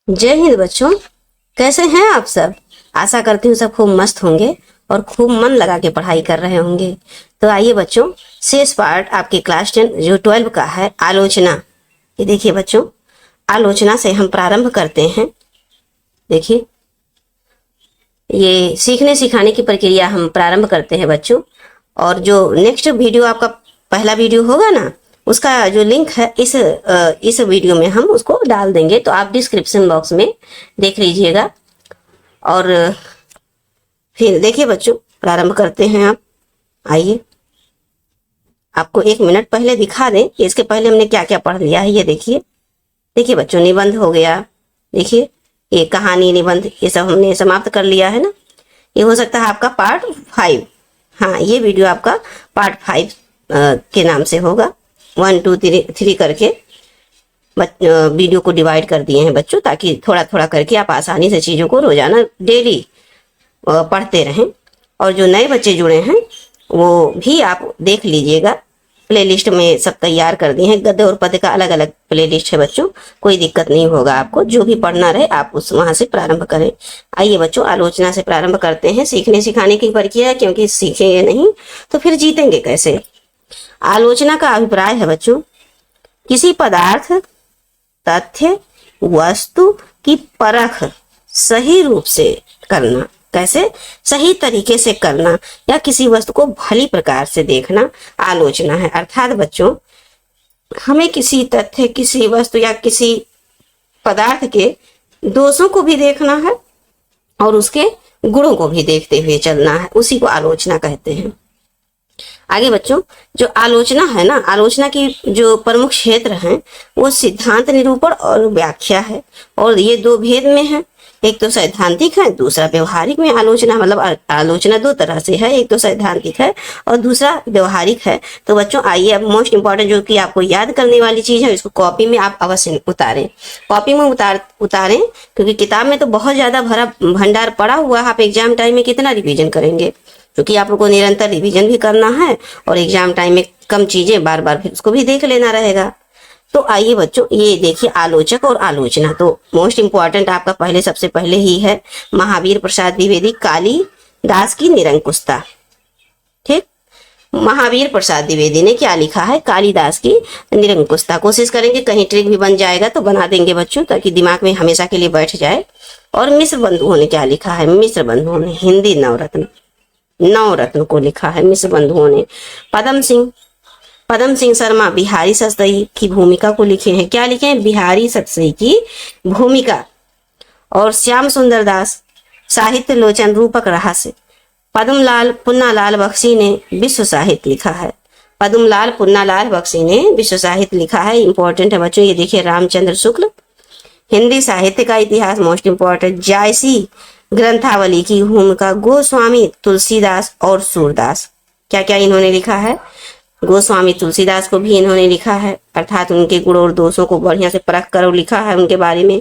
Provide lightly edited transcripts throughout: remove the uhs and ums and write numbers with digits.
जय हिंद बच्चों। कैसे हैं आप सब। आशा करती हूँ सब खूब मस्त होंगे और खूब मन लगा के पढ़ाई कर रहे होंगे। तो आइए बच्चों, शेष पार्ट आपकी क्लास 10 जो 12 का है, आलोचना। ये देखिए बच्चों, आलोचना से हम प्रारंभ करते हैं। देखिए, ये सीखने सिखाने की प्रक्रिया हम प्रारंभ करते हैं बच्चों। और जो नेक्स्ट वीडियो आपका पहला वीडियो होगा ना, उसका जो लिंक है इस वीडियो में हम उसको डाल देंगे, तो आप डिस्क्रिप्शन बॉक्स में देख लीजिएगा। और फिर देखिए बच्चों, प्रारंभ करते हैं। आप आइए, आपको 1 मिनट पहले दिखा दें कि इसके पहले हमने क्या क्या पढ़ लिया है। ये देखिए, देखिए बच्चों, निबंध हो गया। देखिए, ये कहानी निबंध ये सब हमने समाप्त कर लिया है ना। ये हो सकता है आपका पार्ट 5। हाँ, ये वीडियो आपका पार्ट 5 के नाम से होगा। 1 2 3 करके वीडियो को डिवाइड कर दिए हैं बच्चों, ताकि थोड़ा थोड़ा करके आप आसानी से चीज़ों को रोजाना डेली पढ़ते रहें। और जो नए बच्चे जुड़े हैं वो भी आप देख लीजिएगा, प्लेलिस्ट में सब तैयार कर दिए हैं। गद्य और पद्य का अलग अलग प्लेलिस्ट है बच्चों, कोई दिक्कत नहीं होगा आपको। जो भी पढ़ना रहे आप उस वहां से प्रारंभ करें। आइए बच्चों, आलोचना से प्रारंभ करते हैं। सीखने सिखाने की प्रक्रिया है, क्योंकि सीखेंगे नहीं तो फिर जीतेंगे कैसे। आलोचना का अभिप्राय है बच्चों, किसी पदार्थ, तथ्य, वस्तु की परख सही रूप से करना। कैसे? सही तरीके से करना या किसी वस्तु को भली प्रकार से देखना आलोचना है। अर्थात बच्चों, हमें किसी तथ्य, किसी वस्तु या किसी पदार्थ के दोषों को भी देखना है और उसके गुणों को भी देखते हुए चलना है। उसी को आलोचना कहते हैं। आगे बच्चों, जो आलोचना है ना, आलोचना की जो प्रमुख क्षेत्र हैं वो सिद्धांत निरूपण और व्याख्या है। और ये दो भेद में है, एक तो सैद्धांतिक है, दूसरा व्यवहारिक में। आलोचना मतलब आलोचना दो तरह से है, एक तो सैद्धांतिक है और दूसरा व्यवहारिक है। तो बच्चों आइए, अब मोस्ट इंपॉर्टेंट जो कि आपको याद करने वाली चीज है, इसको कॉपी में आप अवश्य उतारें। कॉपी में उतारें, क्योंकि किताब में तो बहुत ज्यादा भरा भंडार पड़ा हुआ है। आप एग्जाम टाइम में कितना रिविजन करेंगे, क्योंकि आप लोग को निरंतर रिवीजन भी करना है और एग्जाम टाइम में कम चीजें बार बार फिर उसको भी देख लेना रहेगा। तो आइए बच्चों, ये देखिए, आलोचक और आलोचना। तो मोस्ट इंपॉर्टेंट आपका पहले सबसे पहले ही है महावीर प्रसाद द्विवेदी, कालिदास की निरंकुशता। ठीक, महावीर प्रसाद द्विवेदी ने क्या लिखा है? कालिदास की निरंकुशता। कोशिश करेंगे कहीं ट्रिक भी बन जाएगा तो बना देंगे बच्चों, ताकि दिमाग में हमेशा के लिए बैठ जाए। और मिश्र बंधुओं ने क्या लिखा है? मिश्र बंधुओं ने हिंदी नवरत्न को लिखा है मिश्र बंधुओं ने। पदम सिंह शर्मा बिहारी सतसई की भूमिका को लिखे हैं। क्या लिखे हैं? बिहारी सतसई की भूमिका। और श्याम सुंदर दास साहित्य लोचन रूपक रहस्य। पद्मलाल पुन्नालाल बख्शी ने विश्व साहित्य लिखा है। पद्मलाल पुन्नालाल बख्शी ने विश्व साहित्य लिखा है। इंपॉर्टेंट है बच्चों। ये देखिए, रामचंद्र शुक्ल हिंदी साहित्य का इतिहास, मोस्ट इंपॉर्टेंट। जायसी ग्रंथावली की भूमिका गोस्वामी तुलसीदास और सूरदास। क्या क्या इन्होंने लिखा है? गोस्वामी तुलसीदास को भी इन्होंने लिखा है, अर्थात उनके गुण और दोषों को बढ़िया से परख कर लिखा है उनके बारे में।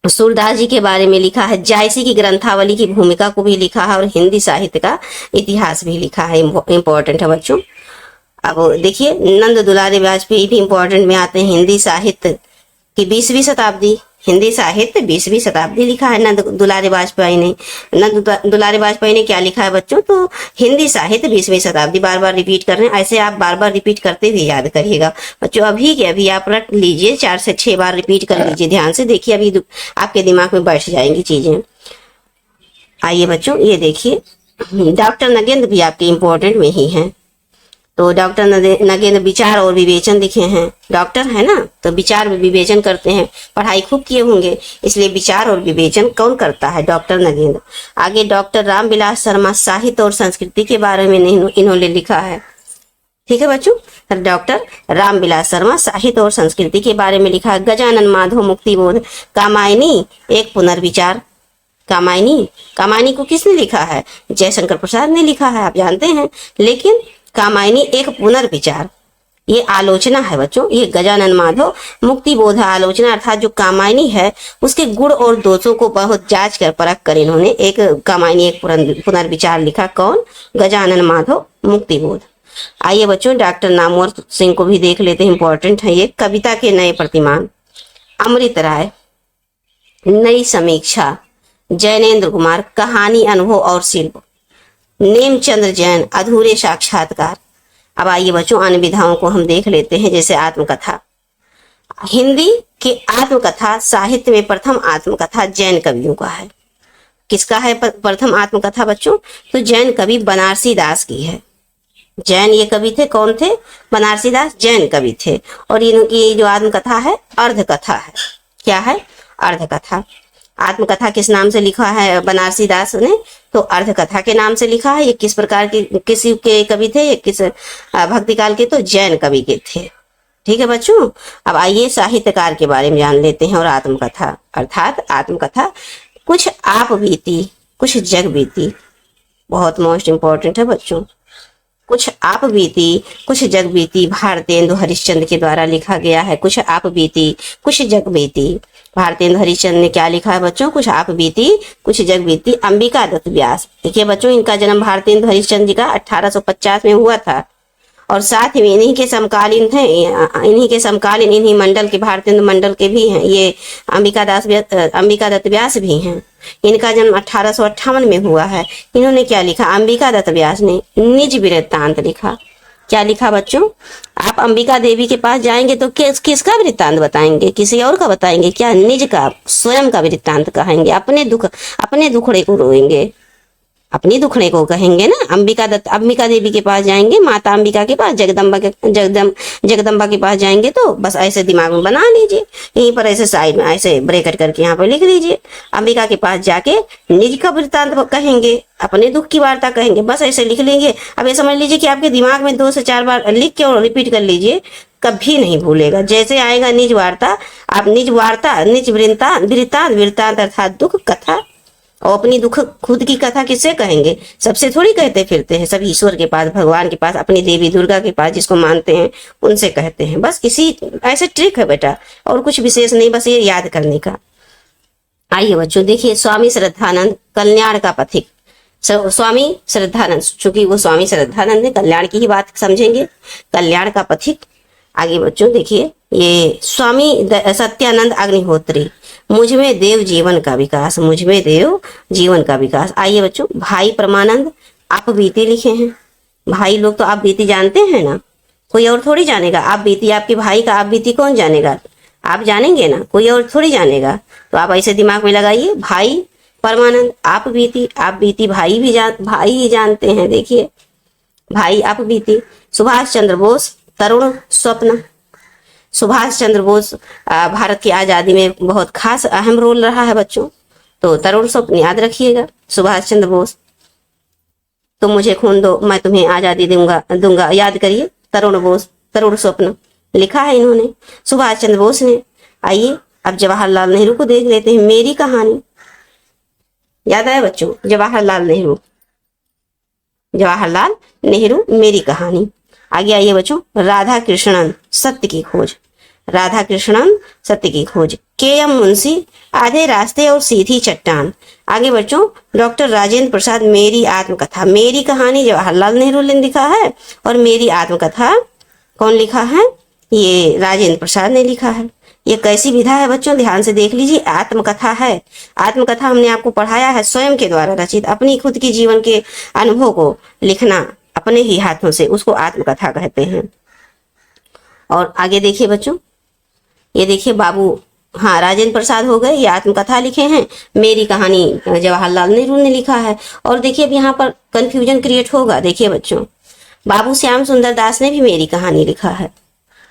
सूरदास जी के बारे में लिखा है। जायसी की ग्रंथावली की भूमिका को भी लिखा है और हिंदी साहित्य का इतिहास भी लिखा है। इंपॉर्टेंट है बच्चों। अब देखिए, नंद दुलारे वाजपेयी भी इंपॉर्टेंट में आते हैं। हिंदी साहित्य की 20वीं शताब्दी, हिंदी साहित्य 20वीं शताब्दी लिखा है नंद दुलारे वाजपेयी ने। नंद दुलारे वाजपेयी ने क्या लिखा है बच्चों? तो हिंदी साहित्य 20वीं शताब्दी। बार बार रिपीट कर रहे हैं, ऐसे आप बार बार रिपीट करते हुए याद करिएगा बच्चों। अभी के अभी आप रट लीजिए, 4 से 6 बार रिपीट कर लीजिए ध्यान से। देखिए, अभी आपके दिमाग में बैठ जाएंगी चीजें। आइए बच्चों, ये देखिए, डॉक्टर नगेंद्र भी आपके इंपॉर्टेंट में ही है। तो डॉक्टर नगेंद्र विचार और विवेचन लिखे हैं। डॉक्टर है ना, तो विचार विवेचन करते हैं। पढ़ाई खूब किए होंगे, इसलिए विचार और विवेचन कौन करता है? डॉक्टर नगेंद्र। आगे डॉक्टर रामविलास शर्मा साहित्य और संस्कृति के बारे में इन्होंने लिखा है। ठीक है बच्चों, डॉक्टर रामविलास शर्मा साहित्य और संस्कृति के बारे में लिखा है। गजानन माधव मुक्तिबोध। कामायनी एक पुनर्विचार। कामायनी को किसने लिखा है? जयशंकर प्रसाद ने लिखा है, आप जानते हैं। लेकिन कामायनी एक पुनर्विचार, ये आलोचना है बच्चों। ये गजानन माधव मुक्तिबोध आलोचना, अर्थात जो कामायनी है उसके गुण और दोषों को बहुत जांच कर परख कर इन्होंने एक कामायनी एक पुनर्विचार लिखा। कौन? गजानन माधव मुक्तिबोध। आइए बच्चों, डॉक्टर नामवर सिंह को भी देख लेते हैं, इंपॉर्टेंट है ये। कविता के नए प्रतिमान। अमृत राय नई समीक्षा, जैनेन्द्र कुमार, कहानी, अनुभव और शिल्प, नेमचंद्र जैन, अधूरे साक्षात्कार। अब आइए बच्चों अन्य विधाओं को हम देख लेते हैं, जैसे आत्मकथा। हिंदी के आत्मकथा साहित्य में प्रथम आत्मकथा जैन कवियों का है। किसका है प्रथम आत्मकथा बच्चों? तो जैन कवि बनारसी दास की है। जैन ये कवि थे, कौन थे? बनारसी दास जैन कवि थे। और इनकी जो आत्मकथा है अर्धकथा है। क्या है? अर्धकथा। आत्मकथा किस नाम से लिखा है बनारसी दास ने? तो अर्धकथा के नाम से लिखा है। ये किस प्रकार के किसी के कवि थे? ये किस भक्ति काल के? तो जैन कवि के थे। ठीक है बच्चों। अब आइए साहित्यकार के बारे में जान लेते हैं। और आत्मकथा अर्थात आत्मकथा कुछ आप बीती कुछ जग बीती, बहुत मोस्ट इंपॉर्टेंट है बच्चों। कुछ आप बीती कुछ जग बीती भारतेंदु हरिश्चंद्र के द्वारा लिखा गया है। कुछ आप बीती कुछ जग बीती। भारतेंदु हरिश्चंद्र ने क्या लिखा है बच्चों? कुछ आप बीती कुछ जग बीती। अंबिका दत्त व्यास, देखिए बच्चों इनका जन्म भारतेंदु हरिश्चंद्र जी का 1850 में हुआ था। और साथ ही इन्हीं के समकालीन थे, इन्हीं मंडल के भारतेंदु मंडल के भी हैं ये अंबिका दत्त व्यास भी हैं। इनका जन्म 1858 में हुआ है। इन्होंने क्या लिखा? अंबिका दत्त व्यास ने निज वृत्तांत लिखा। क्या लिखा बच्चों? आप अंबिका देवी के पास जाएंगे तो किसका वृत्तांत बताएंगे? किसी और का बताएंगे क्या? निज का, स्वयं का वृत्तांत कहेंगे। अपने दुखड़े को रोएंगे, अपनी दुखड़े को कहेंगे ना। अंबिका देवी के पास जाएंगे, माता अंबिका के पास, जगदम्बा के पास जाएंगे तो बस ऐसे दिमाग में बना लीजिए, यहीं पर ऐसे साइड में ऐसे ब्रैकेट करके यहाँ पर लिख लीजिए। अंबिका के पास जाके निज का वृत्तांत कहेंगे, अपने दुख की वार्ता कहेंगे, बस ऐसे लिख लेंगे। अब ये समझ लीजिए कि आपके दिमाग में 2 से 4 बार लिख के और रिपीट कर लीजिए, कभी नहीं भूलेगा। जैसे आएगा निज वार्ता, आप निज वार्ता, निज वृत्तांत अर्थात दुख कथा। और अपनी दुख खुद की कथा किससे कहेंगे? सबसे थोड़ी कहते फिरते हैं, सब ईश्वर के पास, भगवान के पास, अपनी देवी दुर्गा के पास जिसको मानते हैं उनसे कहते हैं। बस इसी ऐसे ट्रिक है बेटा, और कुछ विशेष नहीं, बस ये याद करने का। आइए बच्चों देखिए, स्वामी श्रद्धानंद कल्याण का पथिक। स्वामी श्रद्धानंद, चूंकि वो स्वामी श्रद्धानंद ने कल्याण की ही बात समझेंगे, कल्याण का पथिक। आगे बच्चों देखिए, ये स्वामी सत्यानंद अग्निहोत्री, मुझ में देव जीवन का विकास, मुझ में देव जीवन का विकास। आइए बच्चों, भाई परमानंद आप बीती लिखे हैं। भाई लोग तो आप बीती जानते हैं ना, कोई और थोड़ी जानेगा। आप बीती, आपके भाई का आप बीती कौन जानेगा? आप जानेंगे ना, कोई और थोड़ी जानेगा। तो आप ऐसे दिमाग में लगाइए, भाई परमानंद आप बीती भाई ही जानते हैं। देखिए भाई आप बीती। सुभाष चंद्र बोस तरुण स्वप्न। सुभाष चंद्र बोस भारत की आजादी में बहुत खास अहम रोल रहा है बच्चों, तो तरुण स्वप्न याद रखिएगा। सुभाष चंद्र बोस, तुम मुझे खून दो मैं तुम्हें आजादी दूंगा, याद करिए। तरुण स्वप्न लिखा है इन्होंने, सुभाष चंद्र बोस ने। आइए अब जवाहरलाल नेहरू को देख लेते हैं। मेरी कहानी, याद आया बच्चों? जवाहरलाल नेहरू मेरी कहानी। आगे आइए बच्चों, राधा कृष्णन सत्य की खोज। के.एम. मुंशी आधे रास्ते और सीधी चट्टान। आगे बच्चों, डॉक्टर राजेंद्र प्रसाद मेरी आत्मकथा। मेरी कहानी जवाहरलाल नेहरू ने लिखा है, और मेरी आत्मकथा कौन लिखा है? ये राजेंद्र प्रसाद ने लिखा है। ये कैसी विधा है बच्चों? ध्यान से देख लीजिए। आत्मकथा है। आत्मकथा हमने आपको पढ़ाया है, स्वयं के द्वारा रचित अपनी खुद की जीवन के अनुभव को लिखना अपने ही हाथों से, उसको आत्मकथा कहते हैं। और आगे देखिए बच्चों, ये देखिए बाबू, हाँ राजेंद्र प्रसाद हो गए, ये आत्मकथा लिखे हैं। मेरी कहानी जवाहरलाल नेहरू ने लिखा है। और देखिए अब यहाँ पर कंफ्यूजन क्रिएट होगा। देखिए बच्चों, बाबू श्याम सुंदर दास ने भी मेरी कहानी लिखा है।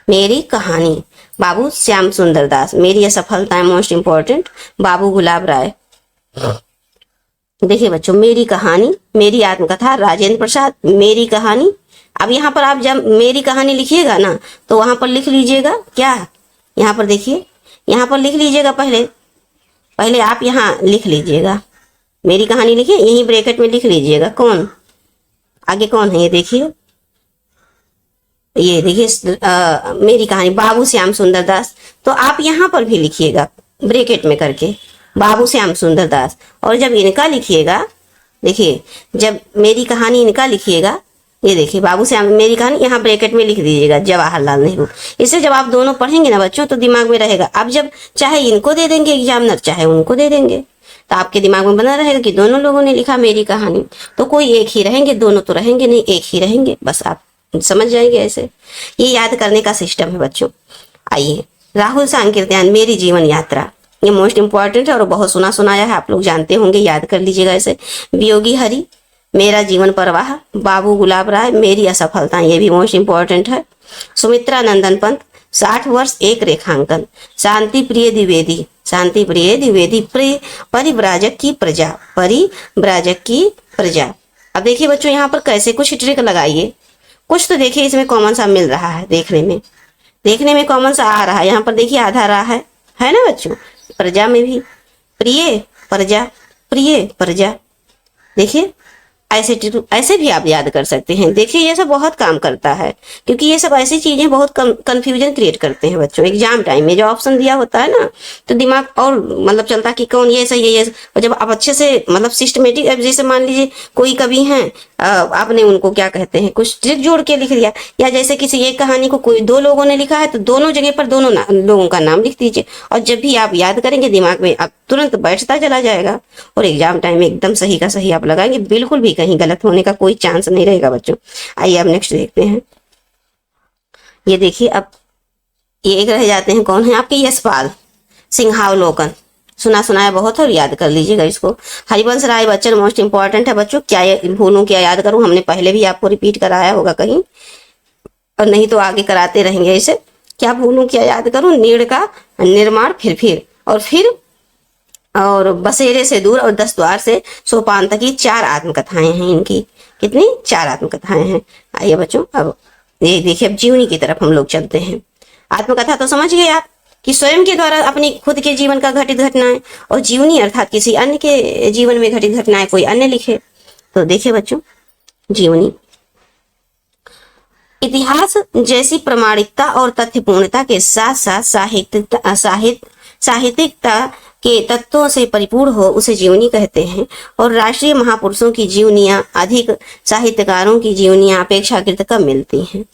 मेरी कहानी बाबू श्याम सुंदर दास। मेरी असफलता है मोस्ट इंपॉर्टेंट, बाबू गुलाब राय। देखिए बच्चों, मेरी कहानी, मेरी आत्मकथा राजेंद्र प्रसाद, मेरी कहानी। अब यहाँ पर आप जब मेरी कहानी लिखिएगा ना, तो वहां पर लिख लीजिएगा क्या? यहाँ पर देखिए, यहाँ पर लिख लीजिएगा। पहले आप यहाँ लिख लीजिएगा, मेरी कहानी लिखिए, यही ब्रैकेट में लिख लीजिएगा। कौन आगे कौन है? ये देखिए मेरी कहानी बाबू श्याम सुंदर दास। तो आप यहाँ पर भी लिखिएगा ब्रैकेट में करके, बाबू श्याम सुंदर दास। और जब इनका लिखिएगा, देखिए जब मेरी कहानी इनका लिखिएगा, ये देखिए बाबू से मेरी कहानी, यहाँ ब्रैकेट में लिख दीजिएगा जवाहरलाल नेहरू। इसे जब आप दोनों पढ़ेंगे ना बच्चों तो दिमाग में रहेगा। आप जब चाहे इनको दे देंगे एग्जामिनर, चाहे उनको दे देंगे, तो आपके दिमाग में बना रहेगा कि दोनों लोगों ने लिखा मेरी कहानी। तो कोई एक ही रहेंगे, दोनों तो रहेंगे नहीं, एक ही रहेंगे, बस आप समझ जाएंगे। ऐसे ये याद करने का सिस्टम है बच्चों। आइए, राहुल सांकृत्यायन मेरी जीवन यात्रा, ये मोस्ट इंपॉर्टेंट है और बहुत सुना सुनाया है, आप लोग जानते होंगे, याद कर लीजिएगा इसे। वियोगी हरि मेरा जीवन प्रवाह, बाबू गुलाब राय मेरी असफलता, ये भी मोस्ट इंपॉर्टेंट है। सुमित्रा नंदन पंत 60 वर्ष एक रेखांकन, शांति प्रिय द्विवेदी, शांति प्रिय द्विवेदी, परिव्राजक की प्रजा, परिव्राजक की प्रजा। अब देखिए बच्चों यहाँ पर कैसे कुछ ट्रिक लगाइए, कुछ तो देखिए इसमें कॉमन सा मिल रहा है, देखने में कॉमन सा आ रहा है। यहाँ पर देखिए आधा रहा है ना बच्चों। प्रजा में भी प्रिय प्रजा, प्रिय प्रजा, देखिए ऐसे भी आप याद कर सकते हैं। देखिए ये सब बहुत काम करता है, क्योंकि ये सब ऐसी चीजें बहुत कंफ्यूजन क्रिएट करते हैं बच्चों। एग्जाम टाइम में जो ऑप्शन दिया होता है ना, तो दिमाग और मतलब चलता कि कौन ये सही है ये। और जब आप अच्छे से मतलब सिस्टमेटिक, जैसे मान लीजिए कोई कवि हैं, आपने उनको क्या कहते हैं कुछ ट्रिक जोड़ के लिख दिया, या जैसे किसी एक कहानी को कोई 2 लोगों ने लिखा है तो दोनों जगह पर दोनों लोगों का नाम लिख दीजिए, और जब भी आप याद करेंगे दिमाग में आप तुरंत बैठता चला जाएगा, और एग्जाम टाइम में एकदम सही का सही आप लगाएंगे, बिल्कुल भी कहीं गलत होने का कोई चांस नहीं रहेगा बच्चों। आइए अब नेक्स्ट देखते हैं। ये देखिए अब ये एक रह जाते हैं, कौन है आपके, यशपाल सिंहावलोकन, सुना सुनाया बहुत है और याद कर लीजिएगा इसको। हरिवंश राय बच्चन मोस्ट इंपॉर्टेंट है बच्चों। क्या भूलूं क्या याद करूं, हमने पहले भी आपको रिपीट कराया होगा कहीं, और नहीं तो आगे कराते रहेंगे इसे। क्या भूलूं क्या याद करूं, नीड़ का निर्माण, फिर और बसेरे से दूर, और 10 द्वार से सोपान तक, की 4 आत्मकथाएं हैं इनकी। कितनी, 4 आत्मकथाएं हैं। आइए बच्चों अब ये देखिए, अब जीवनी की तरफ हम लोग चलते हैं। आत्मकथा तो समझ गए आप कि स्वयं के द्वारा अपनी खुद के जीवन का घटित घटनाएं, और जीवनी अर्थात किसी अन्य के जीवन में घटित घटनाएं कोई अन्य लिखे। तो देखिए बच्चों, जीवनी इतिहास जैसी प्रामाणिकता और तथ्यपूर्णता के साथ साथ साहित्यिकता के तत्वों से परिपूर्ण हो उसे जीवनी कहते हैं। और राष्ट्रीय महापुरुषों की जीवनियां अधिक साहित्यकारों की जीवनियां अपेक्षाकृत कम मिलती हैं।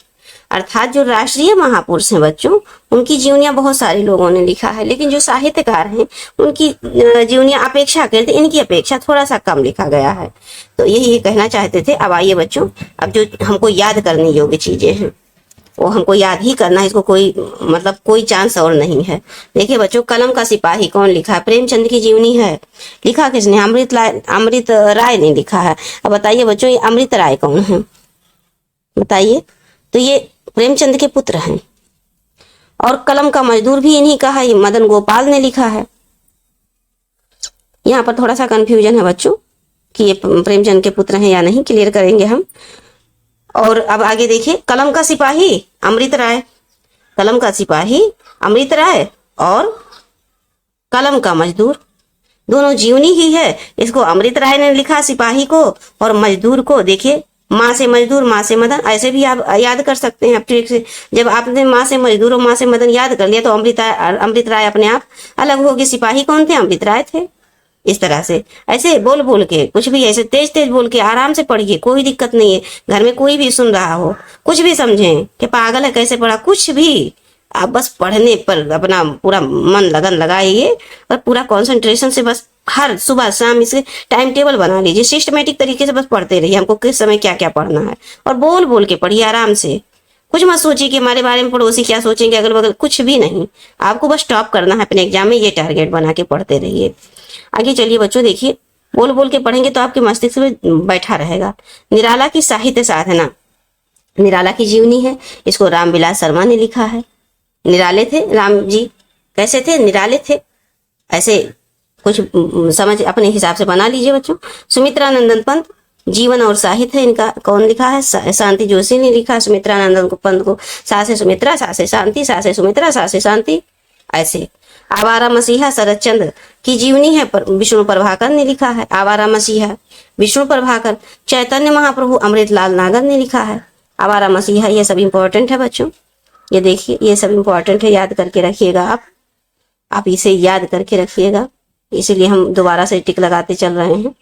अर्थात जो राष्ट्रीय महापुरुष हैं बच्चों, उनकी जीवनियां बहुत सारे लोगों ने लिखा है, लेकिन जो साहित्यकार हैं उनकी जीवनियां अपेक्षाकृत इनकी अपेक्षा थोड़ा सा कम लिखा गया है। तो यही कहना चाहते थे। अब आइए बच्चों, अब जो हमको याद करने योग्य चीजें हैं वो हमको याद ही करना है, इसको कोई मतलब कोई चांस और नहीं है। देखिए बच्चों, कलम का सिपाही कौन लिखा है, प्रेमचंद की जीवनी है। लिखा किसने, अमृत राय ने लिखा है। अब बताइए बच्चों, ये अमृत राय कौन है, बताइए। तो ये प्रेमचंद के पुत्र हैं। और कलम का मजदूर भी इन्हीं का है, ये मदन गोपाल ने लिखा है। यहाँ पर थोड़ा सा कंफ्यूजन है बच्चों कि ये प्रेमचंद के पुत्र हैं या नहीं, क्लियर करेंगे हम। और अब आगे देखिए, कलम का सिपाही अमृत राय, कलम का सिपाही अमृत राय और कलम का मजदूर, दोनों जीवनी ही है। इसको अमृत राय ने लिखा सिपाही को, और मजदूर को देखिए माँ से मजदूर माँ से मदन, ऐसे भी आप याद कर सकते हैं। ट्रिक से जब आपने माँ से मजदूर और माँ से मदन याद कर लिया तो अमृत राय अपने आप अलग होगी। सिपाही कौन थे, अमृत राय थे। इस तरह से ऐसे बोल बोल के, कुछ भी ऐसे तेज तेज बोल के आराम से पढ़िए, कोई दिक्कत नहीं है। घर में कोई भी सुन रहा हो, कुछ भी समझें कि पागल है कैसे पढ़ा, कुछ भी, आप बस पढ़ने पर अपना पूरा मन लगन लगाइए और पूरा कंसंट्रेशन से बस हर सुबह शाम इसे टाइम टेबल बना लीजिए, सिस्टमेटिक तरीके से बस पढ़ते रहिए हमको किस समय क्या क्या पढ़ना है, और बोल बोल के पढ़िए आराम से। कुछ मत सोचिए कि हमारे बारे में पड़ोसी क्या सोचेंगे, अगल बगल, कुछ भी नहीं। आपको बस टॉप करना है अपने एग्जाम में, ये टारगेट बना के पढ़ते रहिए। आगे चलिए बच्चों, देखिए बोल बोल के पढ़ेंगे तो आपके मस्तिष्क में बैठा रहेगा। निराला की साहित्य साधना, निराला की जीवनी है, इसको रामविलास शर्मा ने लिखा है। निराले थे राम जी, कैसे थे, निराले थे, ऐसे कुछ समझ अपने हिसाब से बना लीजिए बच्चों। सुमित्रा नंदन पंत जीवन और साहित्य है, इनका कौन लिखा है, शांति जोशी ने लिखा। सुमित्रा नंदन पंत को सासे सुमित्रा सासे शांति, सासे सुमित्रा सासे शांति, ऐसे। आवारा मसीहा शरद चंद्र की जीवनी है, विष्णु प्रभाकर ने लिखा है। आवारा मसीहा विष्णु प्रभाकर। चैतन्य महाप्रभु अमृतलाल नागर ने लिखा है। आवारा मसीहा, ये सब इंपॉर्टेंट है बच्चों, ये देखिए ये सब इंपॉर्टेंट है, याद करके रखिएगा आप इसे याद करके रखिएगा, इसीलिए हम दोबारा से टिक लगाते चल रहे हैं।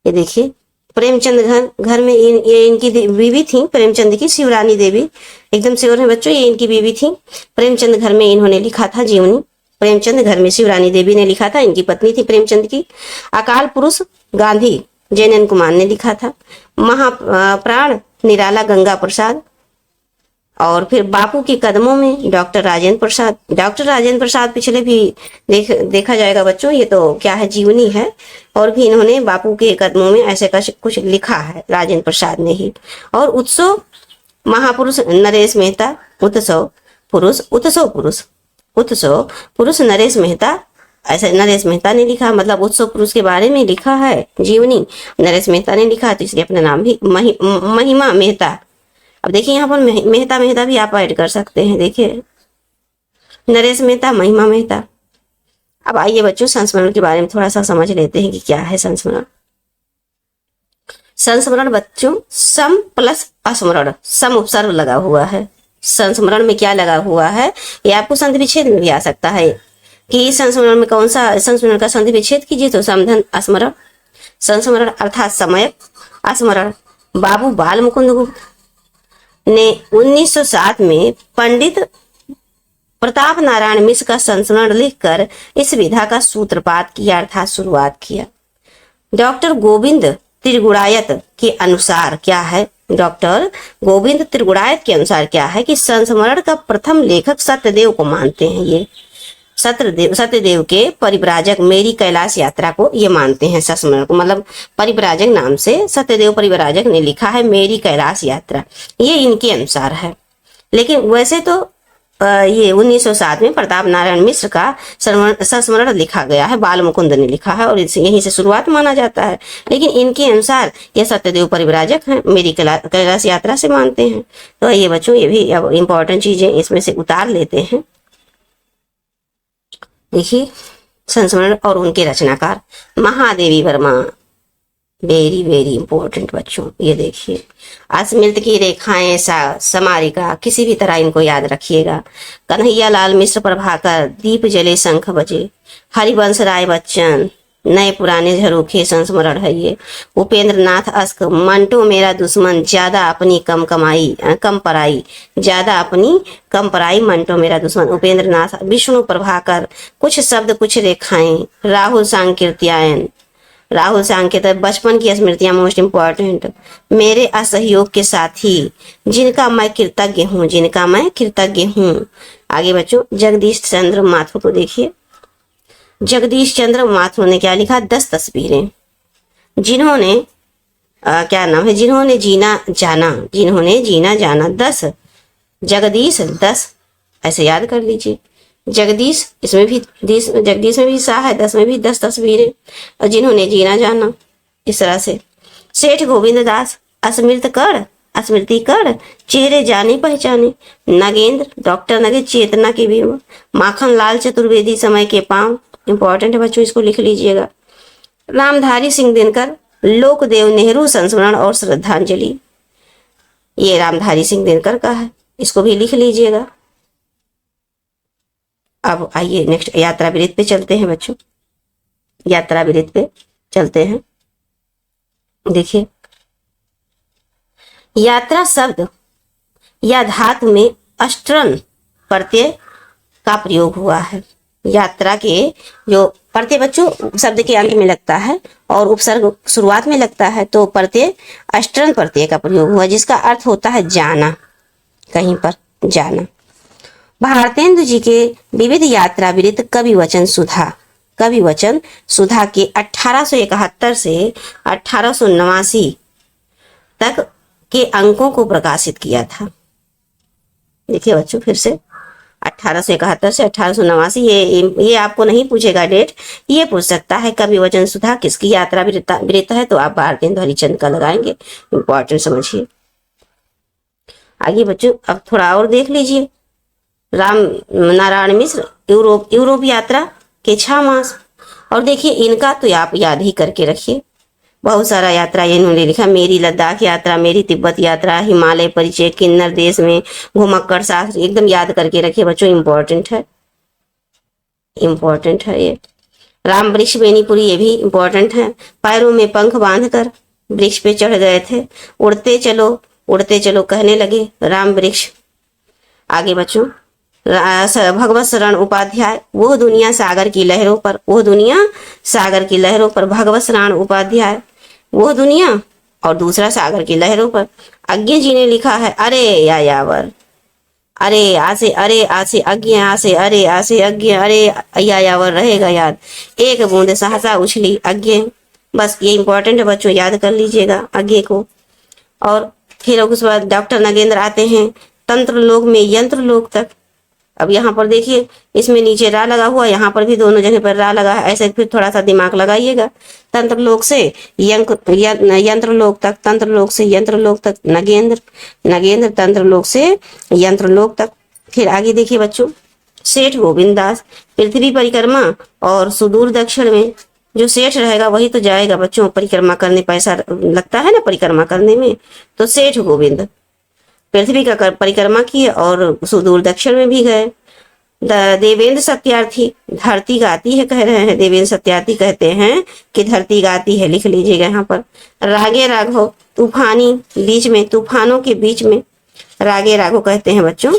ये देखिए प्रेमचंद घर में ये इनकी बीवी थी, प्रेमचंद की, शिवरानी देवी, एकदम श्योर है बच्चों, ये इनकी बीवी थी। प्रेमचंद घर में इन्होंने लिखा था जीवनी, प्रेमचंद घर में शिवरानी देवी ने लिखा था, इनकी पत्नी थी प्रेमचंद की। अकाल पुरुष गांधी जैनन कुमार ने लिखा था। महाप्राण निराला गंगा प्रसाद। और फिर बापू के कदमों में डॉक्टर राजेंद्र प्रसाद। डॉक्टर राजेंद्र प्रसाद पिछले भी देखा जाएगा बच्चों, ये तो क्या है, जीवनी है। और भी इन्होंने बापू के कदमों में ऐसे कुछ लिखा है, राजेंद्र प्रसाद ने ही। और उत्सव महापुरुष नरेश मेहता, उत्सव पुरुष नरेश मेहता, ऐसे नरेश मेहता ने लिखा, मतलब उत्सव पुरुष के बारे में लिखा है जीवनी, नरेश मेहता ने लिखा, तो इसलिए अपना नाम भी महिमा मेहता। अब देखिए यहाँ पर मेहता भी आप ऐड कर सकते हैं, देखिए नरेश मेहता, महिमा मेहता। अब आइए बच्चों संस्मरण के बारे में थोड़ा सा समझ लेते हैं कि क्या है संस्मरण। संस्मरण बच्चों सम प्लस अस्मरण, सम उपसर्ग लगा हुआ है। संस्मरण में क्या लगा हुआ है, ये आपको संधि विच्छेद में भी आ सकता है कि संस्मरण में कौन सा, संस्मरण का संधि विच्छेद कीजिए तो समधन स्मरण। संस्मरण अर्थात समय स्मरण। बाबू बाल मुकुंद गुप्त ने 1907 में पंडित प्रताप नारायण मिश्र का संस्मरण लिखकर इस विधा का सूत्रपात किया, अर्थात शुरुआत किया। डॉक्टर गोविंद त्रिगुणायत के अनुसार क्या है, डॉक्टर गोविंद त्रिगुणायत के अनुसार क्या है कि संस्मरण का प्रथम लेखक सत्यदेव को मानते हैं। ये सत्यदेव के परिव्राजक मेरी कैलाश यात्रा को ये मानते हैं संस्मरण को, मतलब परिव्राजक नाम से सत्यदेव परिव्राजक ने लिखा है मेरी कैलाश यात्रा, ये इनके अनुसार है। लेकिन वैसे तो ये 1907 में प्रताप नारायण मिश्र का संस्मरण लिखा गया है, बाल मुकुंद ने लिखा है और यहीं से शुरुआत माना जाता है। लेकिन इनके अनुसार ये सत्यदेव परिव्राजक हैं, मेरी कैलाश यात्रा से मानते हैं। तो ये बच्चों ये भी अब इंपॉर्टेंट चीजें इसमें से उतार लेते हैं। देखिए संस्मरण और उनके रचनाकार Mahadevi Verma, very very important बच्चों। ये देखिए अस्मृत की रेखाएं समारिका, किसी भी तरह इनको याद रखिएगा। कन्हैया लाल मिश्र प्रभाकर, दीप जले शंख बजे, हरिवंश राय बच्चन, नए पुराने झरोखे संस्मरण है ये। उपेंद्र नाथ अस्क, मंटो मेरा दुश्मन, ज्यादा अपनी कम पराई, ज्यादा अपनी कम पराई, मंटो मेरा दुश्मन, उपेंद्र नाथ। विष्णु प्रभाकर, कुछ शब्द कुछ रेखाएं, राहुल सांकीर्त्यायन, राहुल सांकेत, बचपन की स्मृतियां मोस्ट इंपॉर्टेंट, मेरे असहयोग के साथी, जिनका मैं कृतज्ञ हूँ। आगे बच्चों जगदीश चंद्र माथुर को देखिए, जगदीश चंद्र माथुर ने क्या लिखा, 10 तस्वीरें, जिन्होंने क्या नाम है, जिन्होंने जीना जाना 10, जगदीश 10 ऐसे याद कर लीजिए। जगदीश इसमें भी जगदीश में भी सा है, 10 में भी 10 तस्वीरें, और जिन्होंने जीना जाना, इस तरह से। सेठ गोविंद दास, स्मृति कर, चेहरे जाने पहचाने, नगेंद्र, डॉक्टर नगेंद्र, चेतना की भी, माखन लाल चतुर्वेदी, समय के पांव, इंपॉर्टेंट है बच्चों, इसको लिख लीजिएगा। रामधारी सिंह दिनकर, लोकदेव नेहरू संस्मरण और श्रद्धांजलि, ये रामधारी सिंह दिनकर का है, इसको भी लिख लीजिएगा। अब आइए नेक्स्ट यात्रा विरित पे चलते हैं बच्चों, यात्रा विरित पे चलते हैं। देखिए यात्रा शब्द या धातु में अष्टरन प्रत्यय का प्रयोग हुआ है। यात्रा के जो प्रत्यय बच्चों शब्द के अंत में लगता है और उपसर्ग शुरुआत में लगता है, तो प्रत्यय अष्टरन प्रत्यय का प्रयोग हुआ, जिसका अर्थ होता है जाना, कहीं पर जाना। भारतेंदु जी के विविध यात्रा विरित कवि वचन सुधा के 1871 से 1889 तक के अंकों को प्रकाशित किया था। देखिए बच्चों फिर से 1871 से 1889, ये आपको नहीं पूछेगा डेट, ये पूछ सकता है कवि वचन सुधा किसकी यात्रा विरित है, तो आप भारतेंदु हरिचंद का लगाएंगे, इंपॉर्टेंट समझिए। आगे बच्चों अब थोड़ा और देख लीजिए। राम नारायण मिश्र यूरोप यात्रा के 6 मास, और देखिए इनका तो आप याद ही करके रखिए, बहुत सारा यात्रा इन्होंने लिखा, मेरी लद्दाख यात्रा, मेरी तिब्बत यात्रा, हिमालय परिचय, किन्नर देश में घुमक्कड़ शास्त्र, एकदम याद करके रखिए बच्चों, इंपॉर्टेंट है ये। राम वृक्ष बेनीपुरी, ये भी इंपॉर्टेंट है। पैरों में पंख बांधकर, वृक्ष पे चढ़ गए थे। उड़ते चलो कहने लगे राम वृक्ष। आगे बच्चों, भगवत शरण उपाध्याय, वो दुनिया सागर की लहरों पर, वो दुनिया सागर की लहरों पर। भगवत शरण उपाध्याय, वो दुनिया, और दूसरा सागर की लहरों पर। अज्ञे जी ने लिखा है अरे यायावर, अरे आसे, अरे आसे अज्ञे, आसे अरे, आसे अज्ञे, अरे यायावर रहेगा याद। एक बूंद सहसा उछली अज्ञे। बस ये इंपॉर्टेंट है बच्चों, याद कर लीजिएगा अज्ञे को। और फिर उसके बाद डॉक्टर नगेंद्र आते हैं तंत्र लोक में यंत्र लोक तक। अब यहाँ पर देखिए, इसमें नीचे रा लगा हुआ, यहाँ पर भी दोनों जगह पर रा लगा है। ऐसे फिर थोड़ा सा दिमाग लगाइएगा। तंत्र लोक से यंत्र लोक तक, तंत्र लोक से यंत्र लोक तक, नगेंद्र तंत्र लोक से यंत्र लोक तक। फिर आगे देखिए बच्चों, सेठ गोविंद दास, पृथ्वी परिक्रमा और सुदूर दक्षिण में। जो सेठ रहेगा वही तो जाएगा बच्चों परिक्रमा करने, पैसा लगता है ना परिक्रमा करने में। तो सेठ गोविंद पृथ्वी का परिक्रमा किए और सुदूर दक्षिण में भी गए। देवेंद्र सत्यार्थी, धरती गाती है कह रहे हैं। देवेंद्र सत्यार्थी कहते हैं कि धरती गाती है, लिख लीजिएगा यहाँ पर। रागे राघव, तूफानी, बीच में, तूफानों के बीच में। रागे राघव कहते हैं बच्चों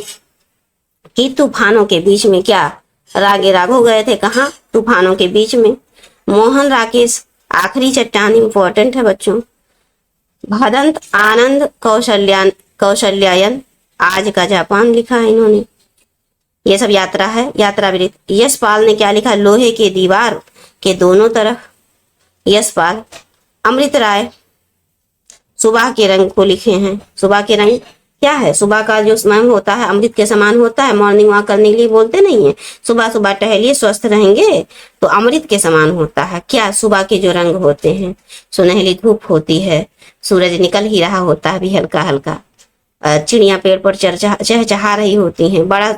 कि तूफानों के बीच में। क्या रागे राघव गए थे कहाँ? तूफानों के बीच में। मोहन राकेश, आखिरी चट्टान इंपॉर्टेंट है बच्चों। भदंत आनंद कौशल्यायन, आज का जापान लिखा है इन्होंने। ये सब यात्रा है, यात्रावृत्त। यशपाल ने क्या लिखा? लोहे के दीवार के दोनों तरफ। यशपाल। अमृत राय सुबह के रंग को लिखे हैं। सुबह के रंग क्या है? सुबह का जो समय होता है अमृत के समान होता है। मॉर्निंग वॉक करने के लिए बोलते नहीं है, सुबह सुबह टहलिए स्वस्थ रहेंगे, तो अमृत के समान होता है। क्या? सुबह के जो रंग होते हैं, सुनहली धूप होती है, सूरज निकल ही रहा होता है अभी हल्का हल्का, चिड़िया पेड़ पर चहचहा रही होती हैं। बड़ा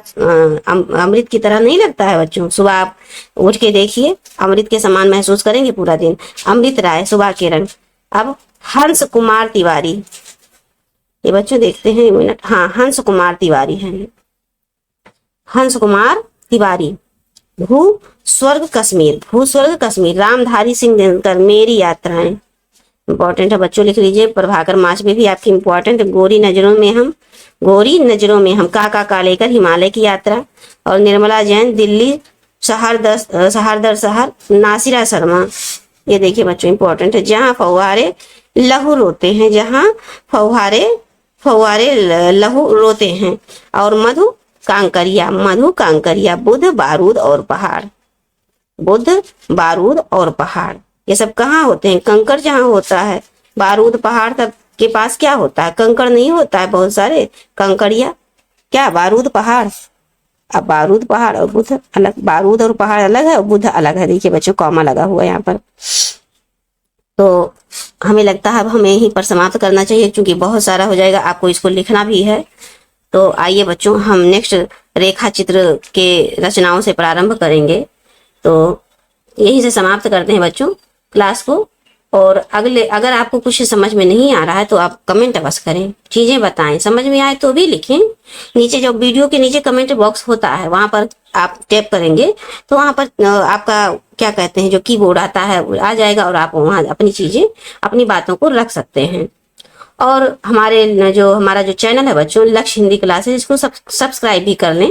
अमृत की तरह नहीं लगता है बच्चों? सुबह आप उठ के देखिए, अमृत के समान महसूस करेंगे पूरा दिन। अमृत राय, सुबह के रंग। अब हंस कुमार तिवारी, ये बच्चों देखते हैं एक मिनट। हाँ, हंस कुमार तिवारी है। हंस कुमार तिवारी। भू स्वर्ग कश्मीर, भू स्वर्ग कश्मीर। रामधारी सिंह दिनकर, मेरी यात्राएं। इंपॉर्टेंट है बच्चों, लिख लीजिए। प्रभाकर माचवे भी आपकी इंपॉर्टेंट। गोरी नजरों में हम, का लेकर हिमालय की यात्रा। और निर्मला जैन, दिल्ली शहर दर शहर। नासिरा शर्मा, ये देखिए बच्चों इंपॉर्टेंट है। जहाँ फव्वारे लहू रोते हैं, जहाँ फव्वारे लहू रोते हैं। और मधु कांकरिया, बुद्ध बारूद और पहाड़। ये सब कहाँ होते हैं? कंकड़ जहाँ होता है, बारूद पहाड़ तक के पास क्या होता है? कंकड़ नहीं होता है, बहुत सारे कंकड़िया। क्या? बारूद पहाड़। अब बारूद पहाड़ और बुद्ध अलग, बारूद और पहाड़ अलग है और बुद्ध अलग है। देखिए बच्चों कॉमा लगा हुआ है यहाँ पर। तो हमें लगता है अब हमें यहीं पर समाप्त करना चाहिए, क्योंकि बहुत सारा हो जाएगा, आपको इसको लिखना भी है। तो आइए बच्चों, हम नेक्स्ट रेखा चित्र के रचनाओं से प्रारंभ करेंगे। तो यहीं से समाप्त करते हैं बच्चों क्लास को। और अगर आपको कुछ समझ में नहीं आ रहा है तो आप कमेंट अवश्य करें, चीजें बताएं, समझ में आए तो भी लिखें। नीचे जो वीडियो के नीचे कमेंट बॉक्स होता है, वहां पर आप टैप करेंगे तो वहां पर आपका क्या कहते हैं जो कीबोर्ड आता है आ जाएगा, और आप वहां अपनी चीजें, अपनी बातों को रख सकते हैं। और हमारा जो चैनल है बच्चों, लक्ष्य हिंदी क्लासेस, इसको सब्सक्राइब भी कर लें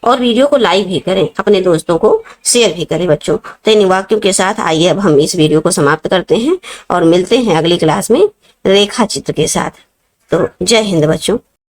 और वीडियो को लाइक भी करें, अपने दोस्तों को शेयर भी करें बच्चों। तो इन वाक्यों के साथ आइए अब हम इस वीडियो को समाप्त करते हैं और मिलते हैं अगली क्लास में रेखा चित्र के साथ। तो जय हिंद बच्चों।